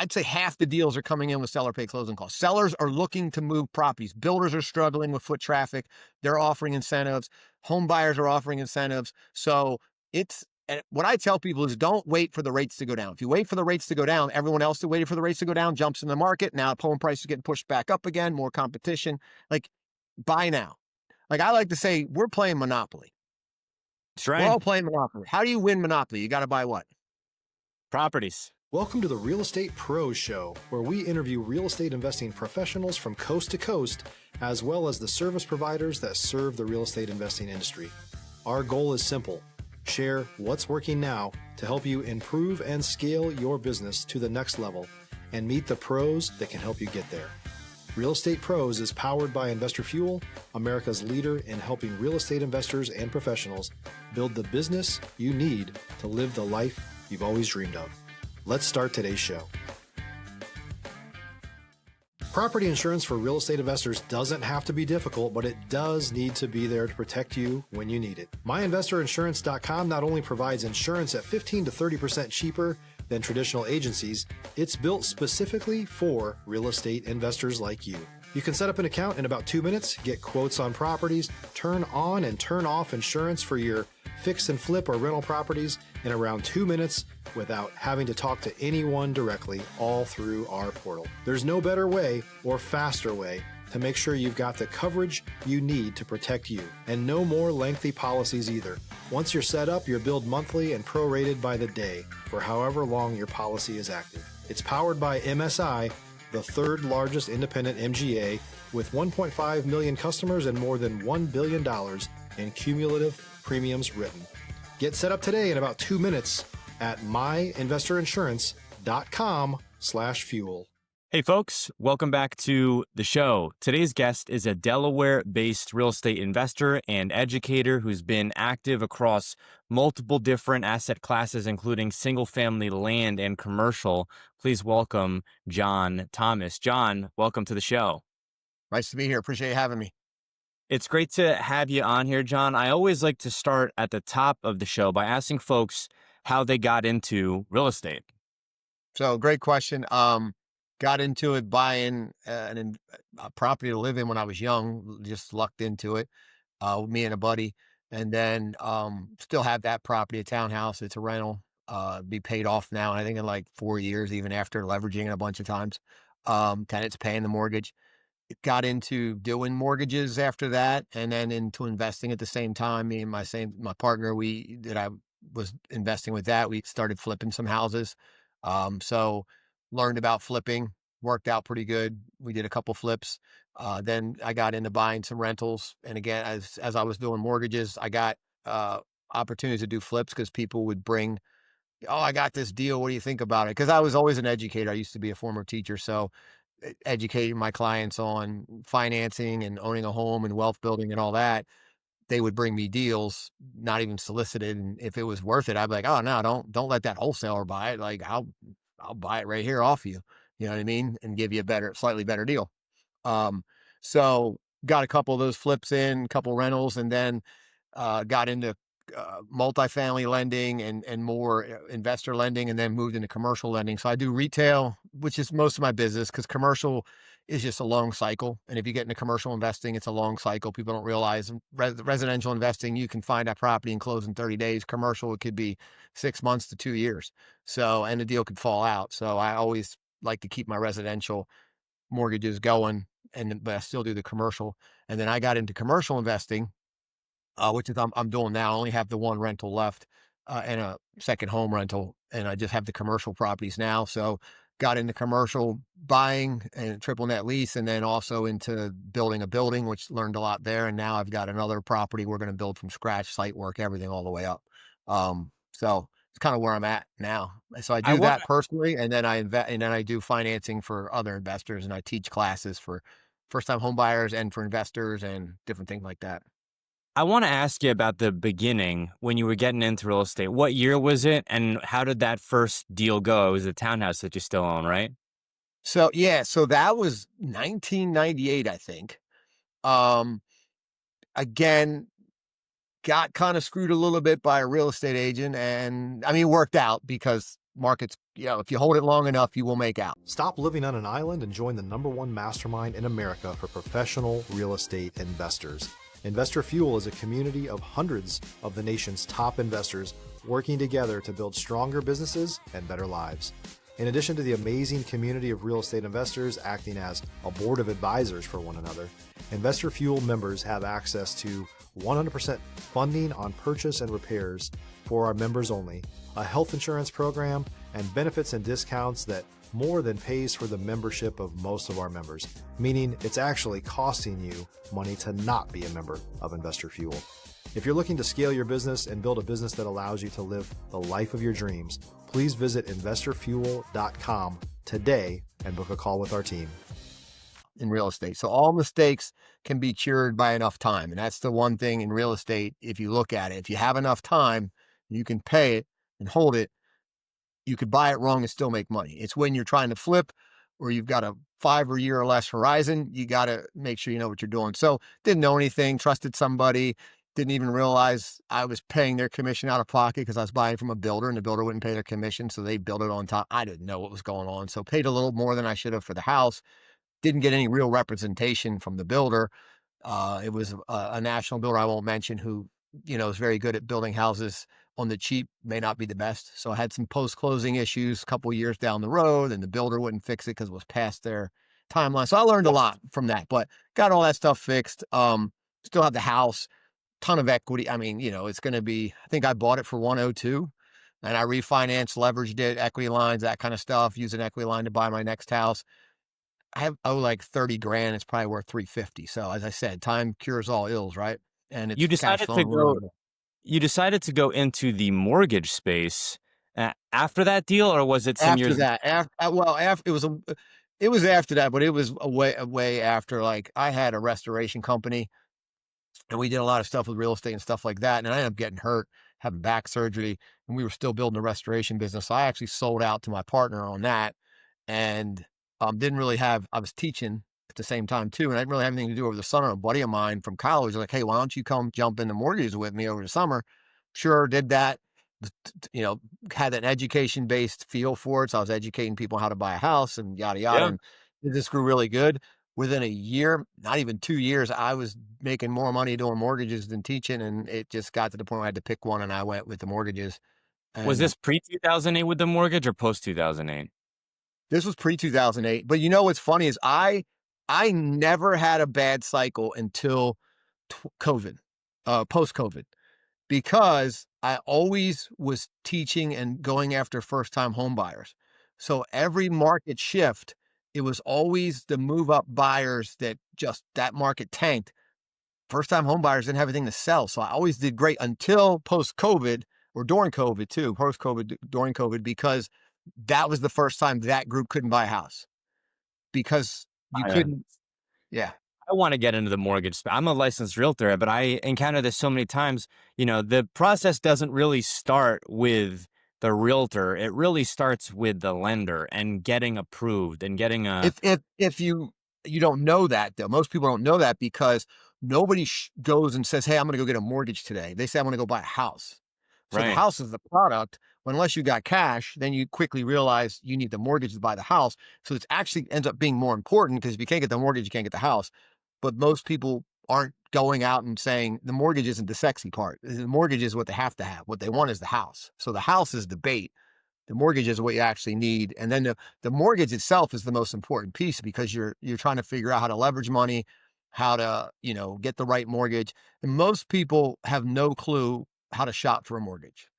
I'd say half the deals are coming in with seller pay closing costs. Sellers are looking to move properties. Builders are struggling with foot traffic. They're offering incentives. Home buyers are offering incentives. So and what I tell people is don't wait for the rates to go down. If you wait for the rates to go down, everyone else that waited for the rates to go down jumps in the market. Now home prices getting pushed back up again, more competition. Like, buy now. Like I like to say, we're playing Monopoly. That's We're right. all playing Monopoly. How do you win Monopoly? You got to buy what? Properties. Welcome to the Real Estate Pros Show, where we interview real estate investing professionals from coast to coast, as well as the service providers that serve the real estate investing industry. Our goal is simple: share what's working now to help you improve and scale your business to the next level and meet the pros that can help you get there. Real Estate Pros is powered by Investor Fuel, America's leader in helping real estate investors and professionals build the business you need to live the life you've always dreamed of. Let's start today's show. Property insurance for real estate investors doesn't have to be difficult, but it does need to be there to protect you when you need it. MyInvestorInsurance.com not only provides insurance at 15 to 30% cheaper than traditional agencies, it's built specifically for real estate investors like you. You can set up an account in about 2 minutes, get quotes on properties, turn on and turn off insurance for your fix and flip or rental properties in around 2 minutes without having to talk to anyone directly, all through our portal. There's no better way or faster way to make sure you've got the coverage you need to protect you, and no more lengthy policies either. Once you're set up, you're billed monthly and prorated by the day for however long your policy is active. It's powered by MSI, the third largest independent MGA, with 1.5 million customers and more than $1 billion in cumulative premiums written. Get set up today in about 2 minutes at myinvestorinsurance.com/fuel. Hey folks, welcome back to the show. Today's guest is a Delaware-based real estate investor and educator who's been active across multiple different asset classes, including single-family land and commercial. Please welcome John Thomas. John, welcome to the show. Nice to be here. Appreciate you having me. It's great to have you on here, John. I always like to start at the top of the show by asking folks how they got into real estate. So great question. Got into it buying a property to live in when I was young, just lucked into it, me and a buddy. And then still have that property, a townhouse. It's a rental, be paid off now. And I think in like 4 years, even after leveraging it a bunch of times, tenants paying the mortgage. Got into doing mortgages after that, and then into investing at the same time. Me and my partner, I was investing with that. We started flipping some houses. So learned about flipping, worked out pretty good. We did a couple flips. Then I got into buying some rentals. And again, as I was doing mortgages, I got opportunities to do flips because people would bring, oh, I got this deal. What do you think about it? Because I was always an educator. I used to be a former teacher. So educating my clients on financing and owning a home and wealth building and all that, they would bring me deals, not even solicited. And if it was worth it, I'd be like, oh no, don't let that wholesaler buy it. Like I'll buy it right here off you. You know what I mean? And give you a slightly better deal. So got a couple of those flips in, a couple rentals, and then got into multifamily lending and more investor lending, and then moved into commercial lending. So I do retail, which is most of my business, because commercial is just a long cycle. And if you get into commercial investing, it's a long cycle. People don't realize residential investing, you can find that property and close in 30 days. Commercial, it could be 6 months to 2 years. So, and the deal could fall out. So I always like to keep my residential mortgages going, but I still do the commercial. And then I got into commercial investing, which is I'm doing now. I only have the one rental left and a second home rental, and I just have the commercial properties now. So got into commercial buying and triple net lease, and then also into building a building, which learned a lot there. And now I've got another property we're going to build from scratch, site work, everything all the way up. So it's kind of where I'm at now. So I do that personally, and then I invest, and then I do financing for other investors, and I teach classes for first-time home buyers and for investors and different things like that. I want to ask you about the beginning when you were getting into real estate. What year was it, and how did that first deal go? It was a townhouse that you still own, right? So yeah, so that was 1998, I think. Again, got kind of screwed a little bit by a real estate agent, and I mean, it worked out because market's, if you hold it long enough, you will make out. Stop living on an island and join the #1 mastermind in America for professional real estate investors. Investor Fuel is a community of hundreds of the nation's top investors working together to build stronger businesses and better lives. In addition to the amazing community of real estate investors acting as a board of advisors for one another, Investor Fuel members have access to 100% funding on purchase and repairs for our members only, a health insurance program, and benefits and discounts that more than pays for the membership of most of our members, meaning it's actually costing you money to not be a member of Investor Fuel. If you're looking to scale your business and build a business that allows you to live the life of your dreams, please visit investorfuel.com today and book a call with our team. In real estate. So all mistakes can be cured by enough time. And that's the one thing in real estate, if you look at it, if you have enough time, you can pay it and hold it. You could buy it wrong and still make money. It's when you're trying to flip or you've got a 5 year or less horizon, you got to make sure you know what you're doing. So didn't know anything, trusted somebody, didn't even realize I was paying their commission out of pocket because I was buying from a builder and the builder wouldn't pay their commission. So they built it on top. I didn't know what was going on. So paid a little more than I should have for the house. Didn't get any real representation from the builder. It was a national builder I won't mention who, is very good at building houses on the cheap, may not be the best. So I had some post-closing issues a couple years down the road, and the builder wouldn't fix it because it was past their timeline. So I learned a lot from that, but got all that stuff fixed. Still have the house, ton of equity. I mean, it's going to be, I think I bought it for 102 and I refinanced, leveraged it, equity lines, that kind of stuff, use an equity line to buy my next house. I owe like 30 grand. It's probably worth 350. So as I said, time cures all ills, right? And it's You cash decided flow. to go. You decided to go into the mortgage space after that deal, or was it some After years? that, it was after that, but it was a way after. Like I had a restoration company and we did a lot of stuff with real estate and stuff like that. And I ended up getting hurt, having back surgery, and we were still building a restoration business. So I actually sold out to my partner on that and didn't really have, I was teaching at the same time too. And I didn't really have anything to do over the summer. A buddy of mine from college was like, hey, why don't you come jump into mortgages with me over the summer? Sure, did that. Had an education-based feel for it. So I was educating people how to buy a house and yada, yada. Yeah. And this grew really good. Within a year, not even 2 years, I was making more money doing mortgages than teaching. And it just got to the point where I had to pick one and I went with the mortgages. Was And this pre-2008 with the mortgage or post-2008? this was pre-2008. But what's funny is I never had a bad cycle until COVID, post-COVID. Because I always was teaching and going after first-time home buyers. So every market shift, it was always the move-up buyers that market tanked. First-time home buyers didn't have anything to sell. So I always did great until post-COVID or during COVID too, post-COVID, during COVID, because that was the first time that group couldn't buy a house because you couldn't. Yeah. I want to get into the mortgage space. I'm a licensed realtor, but I encounter this so many times. The process doesn't really start with the realtor. It really starts with the lender and getting approved and getting a. If you don't know that though, most people don't know that because nobody goes and says, hey, I'm going to go get a mortgage today. They say, I want to go buy a house. So the Right. house is the product. Unless you got cash, then you quickly realize you need the mortgage to buy the house. So it actually ends up being more important because if you can't get the mortgage, you can't get the house. But most people aren't going out and saying the mortgage isn't the sexy part. The mortgage is what they have to have. What they want is the house. So the house is the bait. The mortgage is what you actually need. And then the mortgage itself is the most important piece because you're trying to figure out how to leverage money, how to, get the right mortgage. And most people have no clue how to shop for a mortgage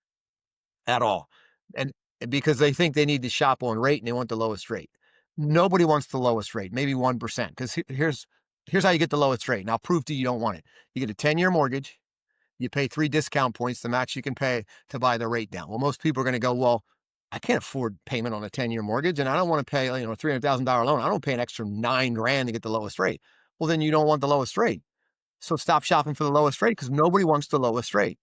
at all. And because they think they need to shop on rate and they want the lowest rate. Nobody wants the lowest rate, maybe 1%. Because here's how you get the lowest rate. And I'll prove to you don't want it. You get a 10-year mortgage. You pay 3 discount points, the max you can pay to buy the rate down. Well, most people are going to go, well, I can't afford payment on a 10-year mortgage. And I don't want to pay, a $300,000 loan. I don't pay an extra $9 grand to get the lowest rate. Well, then you don't want the lowest rate. So stop shopping for the lowest rate because nobody wants the lowest rate.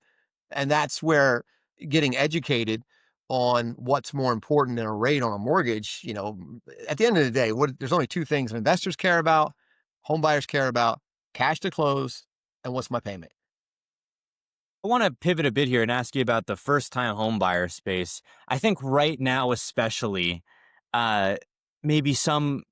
And that's where getting educated on what's more important than a rate on a mortgage, at the end of the day, there's only 2 things investors care about, home buyers care about: cash to close and what's my payment. I want to pivot a bit here and ask you about the first time home buyer space. I think right now, especially, uh, maybe some.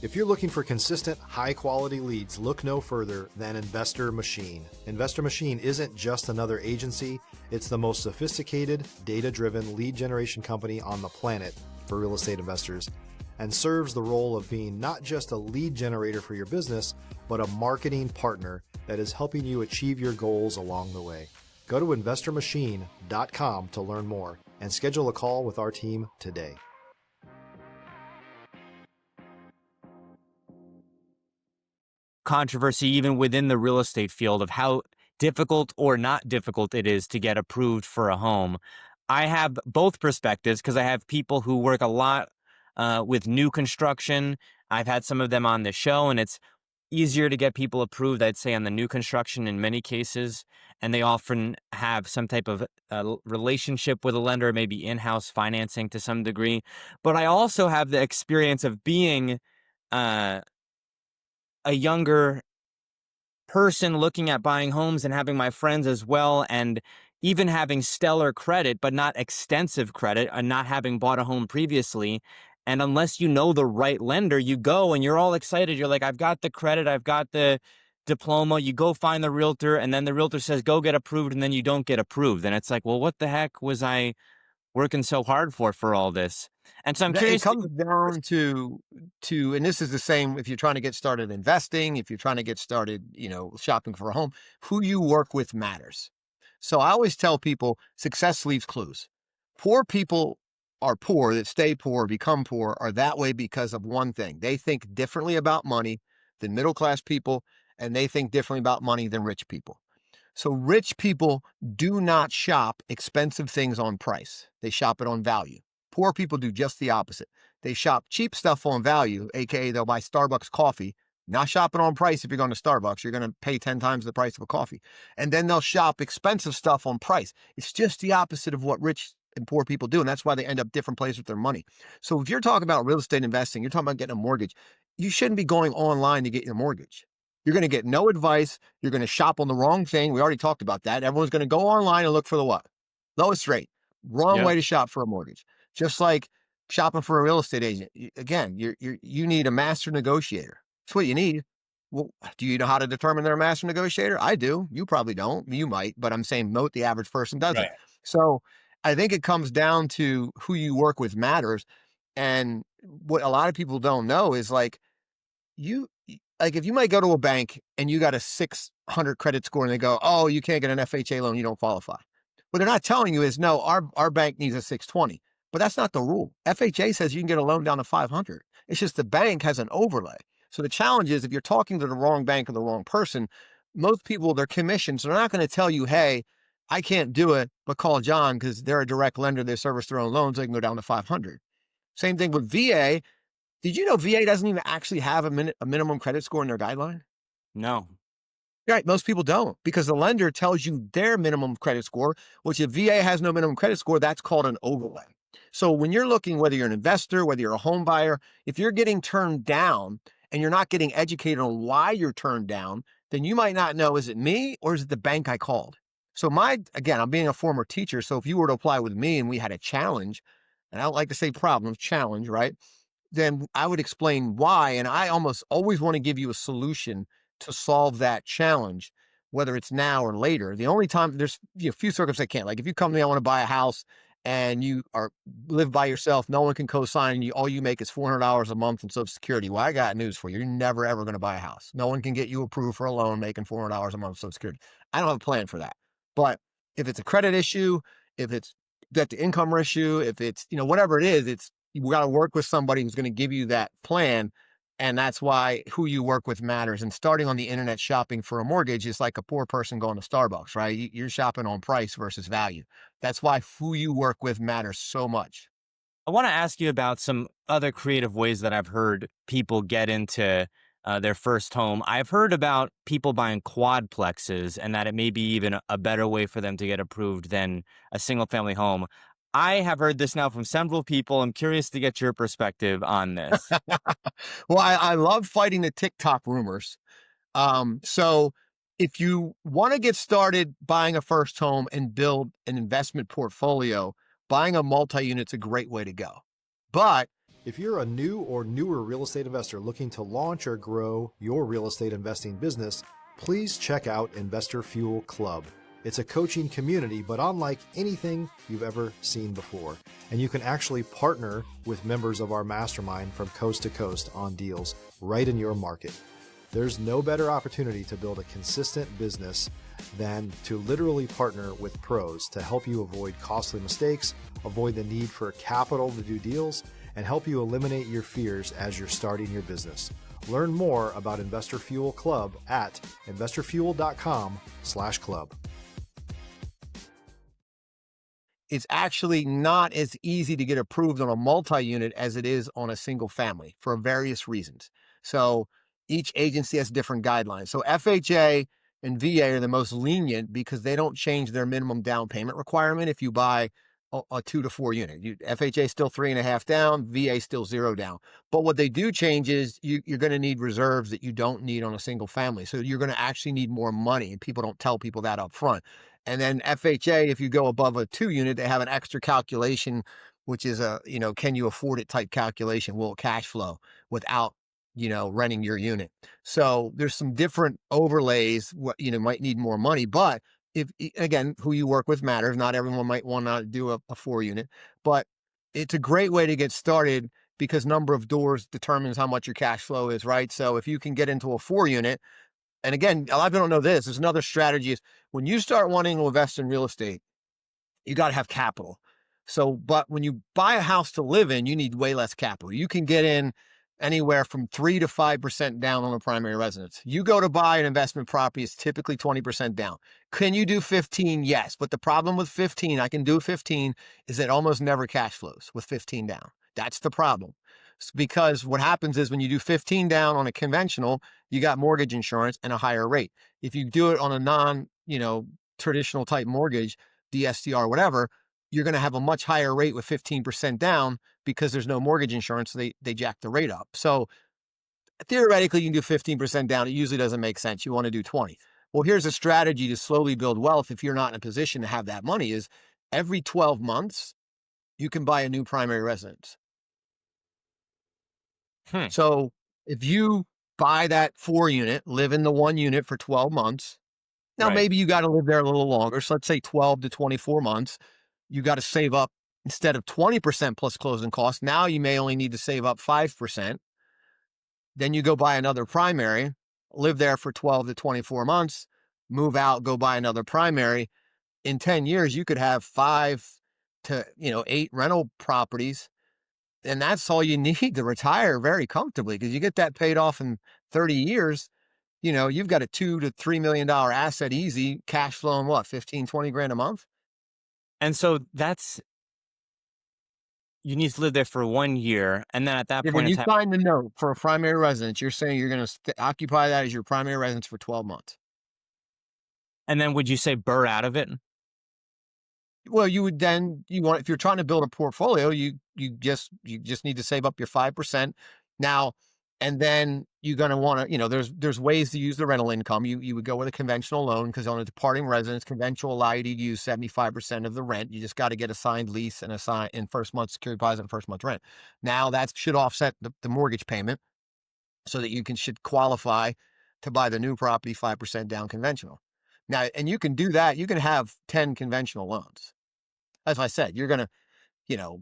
If you're looking for consistent, high-quality leads, look no further than Investor Machine. Investor Machine isn't just another agency, it's the most sophisticated, data-driven lead generation company on the planet for real estate investors, and serves the role of being not just a lead generator for your business, but a marketing partner that is helping you achieve your goals along the way. Go to investormachine.com to learn more and schedule a call with our team today. Controversy even within the real estate field of how difficult or not difficult it is to get approved for a home. I have both perspectives because I have people who work a lot with new construction. I've had some of them on the show, and it's easier to get people approved, I'd say, on the new construction in many cases. And they often have some type of relationship with a lender, maybe in-house financing to some degree. But I also have the experience of being uh, a younger person looking at buying homes and having my friends as well, and even having stellar credit, but not extensive credit, and not having bought a home previously. And unless you know the right lender, you go and you're all excited. You're like, I've got the credit, I've got the diploma. You go find the realtor, and then the realtor says, go get approved, and then you don't get approved. And it's like, well, what the heck was I working so hard for all this? And so I'm It curious. comes down and this is the same if you're trying to get started investing, if you're trying to get started, shopping for a home, who you work with matters. So I always tell people success leaves clues. Poor people are poor, that stay poor, become poor, are that way because of one thing. They think differently about money than middle class people, and they think differently about money than rich people. So rich people do not shop expensive things on price. They shop it on value. Poor people do just the opposite. They shop cheap stuff on value, aka they'll buy Starbucks coffee, not shopping on price. If you're going to Starbucks, you're going to pay 10 times the price of a coffee. And then they'll shop expensive stuff on price. It's just the opposite of what rich and poor people do. And that's why they end up different places with their money. So if you're talking about real estate investing, you're talking about getting a mortgage, you shouldn't be going online to get your mortgage. You're going to get no advice. You're going to shop on the wrong thing. We already talked about that. Everyone's going to go online and look for the what? Lowest rate. Wrong Yeah. way to shop for a mortgage. Just like shopping for a real estate agent. Again, you need a master negotiator. That's what you need. Well, do you know how to determine they're a master negotiator? I do. You probably don't. You might, but I'm saying the average person doesn't. Right. So I think it comes down to who you work with matters. And what a lot of people don't know is you if you might go to a bank and you got a 600 credit score and they go, oh, you can't get an FHA loan, you don't qualify. What they're not telling you is, no, our bank needs a 620, but that's not the rule. FHA says you can get a loan down to 500. It's just the bank has an overlay. So the challenge is if you're talking to the wrong bank or the wrong person, most people, they're commissioned. So they're not going to tell you, hey, I can't do it, but call John because they're a direct lender. They service their own loans. They can go down to 500. Same thing with VA. Did you know VA doesn't even actually have a minimum credit score in their guideline? No. Right. Most people don't because the lender tells you their minimum credit score, which if VA has no minimum credit score, that's called an overlay. So when you're looking, whether you're an investor, whether you're a home buyer, if you're getting turned down and you're not getting educated on why you're turned down, then you might not know, is it me or is it the bank I called? So again, I'm being a former teacher. So if you were to apply with me and we had a challenge, and I don't like to say problem, challenge, right? Then I would explain why. And I almost always want to give you a solution to solve that challenge, whether it's now or later. The only time there's a few circumstances I can't. Like if you come to me, I want to buy a house and you live by yourself, no one can co-sign you. All you make is $400 a month in Social Security. Well, I got news for you. You're never, ever going to buy a house. No one can get you approved for a loan making $400 a month in Social Security. I don't have a plan for that. But if it's a credit issue, if it's debt to income issue, if it's, whatever it is, we got to work with somebody who's going to give you that plan. And that's why who you work with matters. And starting on the internet shopping for a mortgage is like a poor person going to Starbucks, right? You're shopping on price versus value. That's why who you work with matters so much. I want to ask you about some other creative ways that I've heard people get into their first home. I've heard about people buying quadplexes and that it may be even a better way for them to get approved than a single family home. I have heard this now from several people. I'm curious to get your perspective on this. Well, I love fighting the TikTok rumors. So if you want to get started buying a first home and build an investment portfolio, buying a multi-unit's a great way to go. But if you're a new or newer real estate investor looking to launch or grow your real estate investing business, please check out Investor Fuel Club. It's a coaching community, but unlike anything you've ever seen before. And you can actually partner with members of our mastermind from coast to coast on deals right in your market. There's no better opportunity to build a consistent business than to literally partner with pros to help you avoid costly mistakes, avoid the need for capital to do deals, and help you eliminate your fears as you're starting your business. Learn more about Investor Fuel Club at investorfuel.com/club. it's actually not as easy to get approved on a multi-unit as it is on a single family for various reasons. So each agency has different guidelines. So FHA and VA are the most lenient because they don't change their minimum down payment requirement if you buy a 2 to 4 unit. FHA still 3.5 down, VA still 0 down. But what they do change is you're going to need reserves that you don't need on a single family. So you're going to actually need more money, and people don't tell people that up front. And then FHA, if you go above a 2 unit, they have an extra calculation, which is can you afford it type calculation? Will it cash flow without, renting your unit? So there's some different overlays, might need more money, but if, again, who you work with matters. Not everyone might want to do a 4 unit, but it's a great way to get started because number of doors determines how much your cash flow is, right? So if you can get into a 4 unit, and again, a lot of people don't know this, there's another strategy is when you start wanting to invest in real estate, you got to have capital. So, but when you buy a house to live in, you need way less capital. You can get in anywhere from 3 to 5% down on a primary residence. You go to buy an investment property, it's typically 20% down. Can you do 15? Yes. But the problem with 15, I can do 15, is it almost never cash flows with 15 down. That's the problem. It's because what happens is when you do 15 down on a conventional, you got mortgage insurance and a higher rate. If you do it on a traditional type mortgage, DSCR, whatever, you're going to have a much higher rate with 15% down because there's no mortgage insurance. So they jack the rate up. So theoretically, you can do 15% down. It usually doesn't make sense. You want to do 20. Well, here's a strategy to slowly build wealth if you're not in a position to have that money is every 12 months, you can buy a new primary residence. So if you buy that 4 unit, live in the 1 unit for 12 months, now Right. maybe you got to live there a little longer. So let's say 12 to 24 months, you got to save up instead of 20% plus closing costs. Now you may only need to save up 5%. Then you go buy another primary, live there for 12 to 24 months, move out, go buy another primary. In 10 years, you could have 5 to 8 rental properties. And that's all you need to retire very comfortably because you get that paid off in 30 years. You've got a $2 to $3 million asset easy, cash flowing what, 15, 20 grand a month? And so you need to live there for 1 year. And then at that When point in you time, sign the note for a primary residence, you're saying you're going to occupy that as your primary residence for 12 months. and then would you say burr out of it? Well, if you're trying to build a portfolio, you just need to save up your 5% now, and then you're going to want to, there's ways to use the rental income. You would go with a conventional loan because on a departing residence, conventional allow you to use 75% of the rent. You just got to get a signed lease and in first month security deposit and first month rent. Now that should offset the mortgage payment so that should qualify to buy the new property 5% down conventional. Now, and you can do that. You can have 10 conventional loans. As I said, you're going to,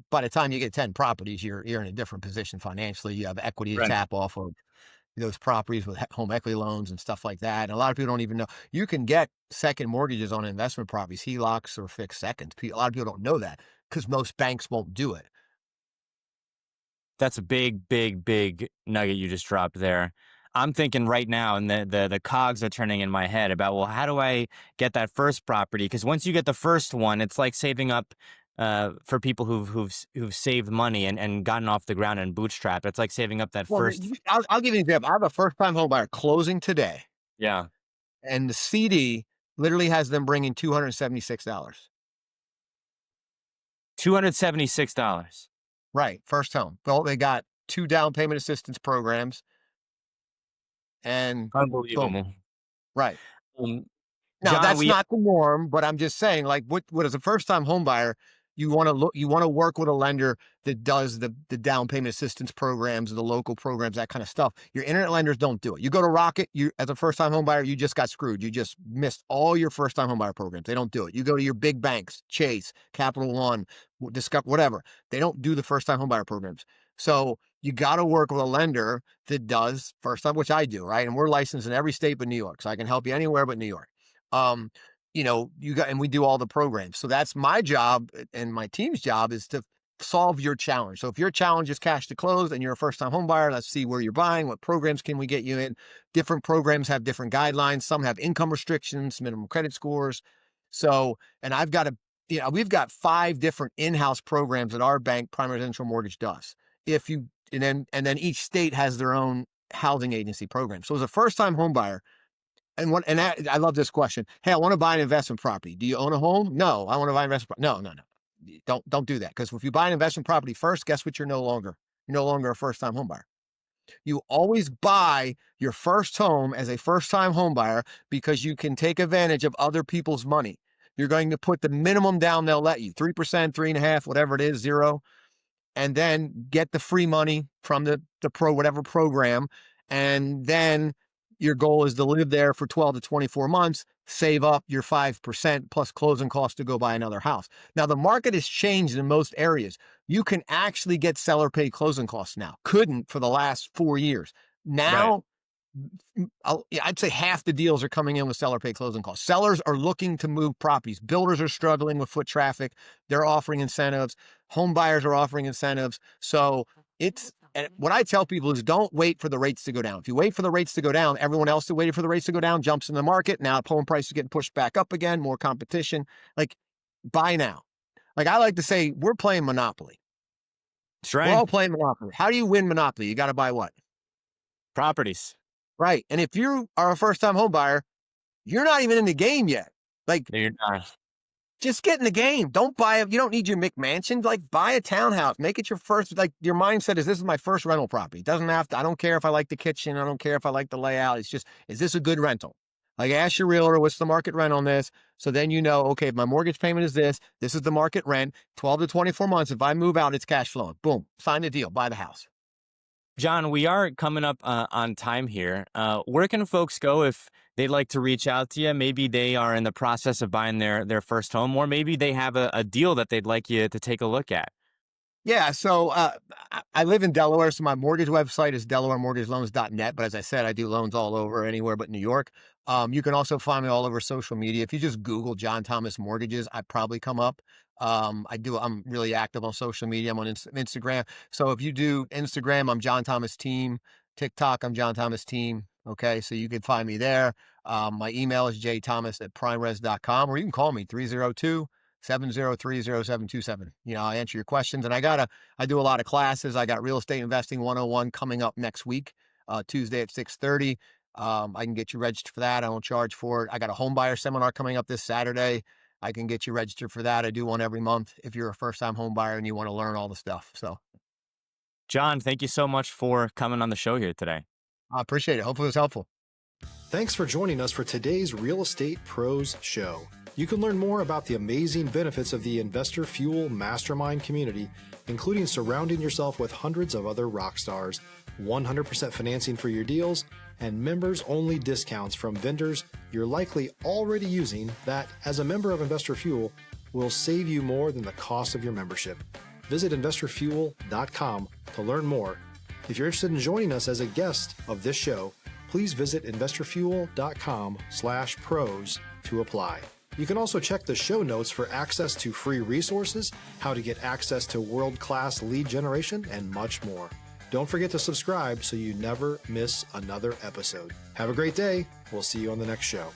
by the time you get 10 properties, you're in a different position financially. You have equity to Right. tap off of those properties with home equity loans and stuff like that. And a lot of people don't even know you can get second mortgages on investment properties, HELOCs or fixed seconds. A lot of people don't know that because most banks won't do it. That's a big, big, big nugget you just dropped there. I'm thinking right now, and the cogs are turning in my head about, well, how do I get that first property? Because once you get the first one, it's like saving up for people who've saved money and gotten off the ground and bootstrapped. It's like saving up that Well, first. I'll give you an example. I have a first-time home buyer closing today, Yeah. and the CD literally has them bringing $276. $276. Right, first home. Well, they got 2 down payment assistance programs, and boom. Unbelievable. Right. Um, Now, John, that's we not the norm, but I'm just saying, like, what as a first-time home buyer, you want to work with a lender that does the down payment assistance programs, the local programs, that kind of stuff. Your internet lenders don't do it. You go to Rocket, you as a first-time home buyer, you just got screwed. You just missed all your first-time home buyer programs. They don't do it. You go to your big banks, Chase, Capital One, Discover, whatever. They don't do the first-time home buyer programs. So you got to work with a lender that does first time, which I do, right? And we're licensed in every state but New York, so I can help you anywhere but New York. Um, and we do all the programs. So that's my job and my team's job is to solve your challenge. So if your challenge is cash to close and you're a first time home buyer, let's see where you're buying, what programs can we get you in. Different programs have different guidelines. Some have income restrictions, minimum credit scores. So, and we've got 5 different in-house programs that our bank, Primary Residential Mortgage, does. And then each state has their own housing agency program. So as a first time home buyer, I love this question. Hey, I want to buy an investment property. Do you own a home? No, I want to buy an investment property. No. Don't do that. Because if you buy an investment property first, guess what? You're no longer a first-time home buyer. You always buy your first home as a first-time home buyer because you can take advantage of other people's money. You're going to put the minimum down they'll let you, 3%, 3.5%, whatever it is, 0, and then get the free money from the whatever program. And then your goal is to live there for 12 to 24 months, save up your 5% plus closing costs to go buy another house. Now, the market has changed in most areas. You can actually get seller paid closing costs now. Couldn't for the last 4 years. Now, I'd say half the deals are coming in with seller paid closing costs. Sellers are looking to move properties. Builders are struggling with foot traffic. They're offering incentives. Home buyers are offering incentives. So and what I tell people is don't wait for the rates to go down. If you wait for the rates to go down, everyone else that waited for the rates to go down jumps in the market. Now home prices are getting pushed back up again, more competition. Like, buy now. Like I like to say, we're playing Monopoly. That's right. We're all playing Monopoly. How do you win Monopoly? You got to buy what? Properties. Right. And if you are a first-time home buyer, you're not even in the game yet. Like, No, you're not. just get in the game. Don't buy it. You don't need your McMansion. Like, buy a townhouse. Make it your first. Like, your mindset is, this is my first rental property. It doesn't have to. I don't care if I like the kitchen. I don't care if I like the layout. It's just, is this a good rental? Like, ask your realtor, what's the market rent on this? So then you know, okay, if my mortgage payment is this is the market rent, 12 to 24 months. If I move out, it's cash flowing. Boom. Sign the deal. Buy the house. John, we are coming up on time here. Where can folks go if they'd like to reach out to you? Maybe they are in the process of buying their first home, or maybe they have a deal that they'd like you to take a look at. Yeah, so I live in Delaware, so my mortgage website is delawaremortgageloans.net. But as I said, I do loans all over, anywhere but New York. You can also find me all over social media. If you just Google John Thomas Mortgages, I probably come up. I'm really active on social media. I'm on Instagram. So if you do Instagram, I'm John Thomas Team. TikTok, I'm John Thomas Team. Okay, so you can find me there. My email is jthomas@primeres.com, or you can call me 302-703-0727. I answer your questions. And I do a lot of classes. I got Real Estate Investing 101 coming up next week, Tuesday at 6:30. I can get you registered for that. I don't charge for it. I got a Homebuyer seminar coming up this Saturday. I can get you registered for that. I do one every month if you're a first-time home buyer and you want to learn all the stuff. So, John, thank you so much for coming on the show here today. I appreciate it. Hopefully it was helpful. Thanks for joining us for today's Real Estate Pros Show. You can learn more about the amazing benefits of the Investor Fuel Mastermind community, including surrounding yourself with hundreds of other rock stars, 100% financing for your deals, and members-only discounts from vendors you're likely already using that, as a member of Investor Fuel, will save you more than the cost of your membership. Visit investorfuel.com to learn more. If you're interested in joining us as a guest of this show, please visit investorfuel.com/pros to apply. You can also check the show notes for access to free resources, how to get access to world-class lead generation, and much more. Don't forget to subscribe so you never miss another episode. Have a great day. We'll see you on the next show.